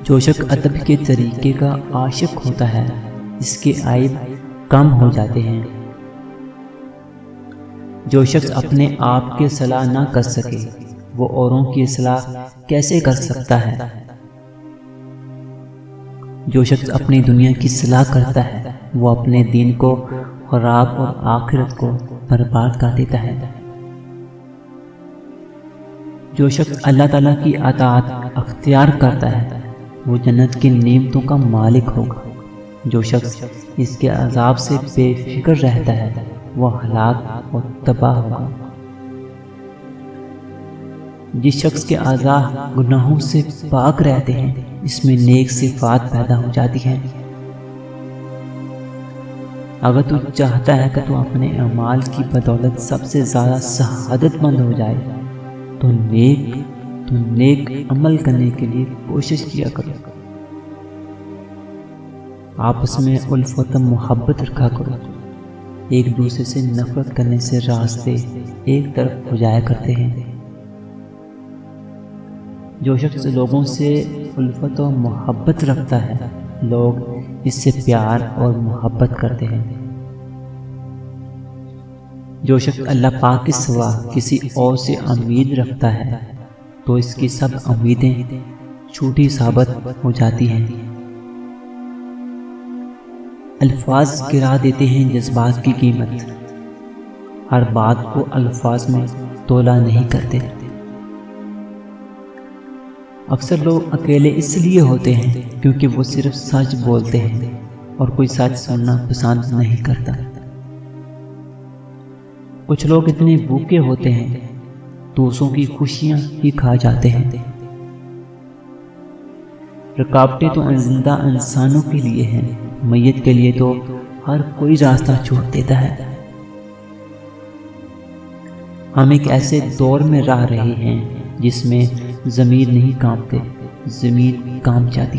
جو شخص ادب کے طریقے کا عاشق ہوتا ہے اس کے عیب کم ہو جاتے ہیں۔ جو شخص اپنے آپ کی اصلاح نہ کر سکے وہ اوروں کی اصلاح کیسے کر سکتا ہے؟ جو شخص اپنی دنیا کی اصلاح کرتا ہے وہ اپنے دین کو خراب اور آخرت کو برباد کر دیتا ہے۔ جو شخص اللہ تعالیٰ کی اطاعت اختیار کرتا ہے وہ جنت کی نعمتوں کا مالک ہوگا۔ جو شخص اس کے عذاب سے بے فکر رہتا ہے وہ ہلاک اور تباہ ہوگا۔ جس شخص کے اعضاء گناہوں سے پاک رہتے ہیں اس میں نیک صفات پیدا ہو جاتی ہیں۔ اگر تو چاہتا ہے کہ تو اپنے اعمال کی بدولت سب سے زیادہ سعادت مند ہو جائے تو نیک عمل کرنے کے لیے کوشش کیا کرو۔ آپس میں الفت و محبت رکھا کرو۔ ایک دوسرے سے نفرت کرنے سے راستے ایک طرف ہو جایا کرتے ہیں۔ جو شخص لوگوں سے الفت و محبت رکھتا ہے لوگ اس سے پیار اور محبت کرتے ہیں۔ جو شخص اللہ پاک کے سوا کسی اور سے امید رکھتا ہے تو اس کی سب امیدیں چھوٹی ثابت ہو جاتی ہیں۔ الفاظ گرا دیتے ہیں جذبات کی قیمت۔ ہر بات کو الفاظ میں تولا نہیں کرتے۔ اکثر لوگ اکیلے اس لیے ہوتے ہیں کیونکہ وہ صرف سچ بولتے ہیں اور کوئی سچ سننا پسند نہیں کرتا۔ کچھ لوگ اتنے بھوکے ہوتے ہیں دوسروں کی خوشیاں ہی کھا جاتے ہیں۔ رکاوٹیں تو زندہ انسانوں کے لیے ہیں، میت کے لیے تو ہر کوئی راستہ چھوڑ دیتا ہے۔ ہم ایک ایسے دور میں رہ رہے ہیں جس میں ضمیر نہیں کانپتے، زمین کانپ جاتی۔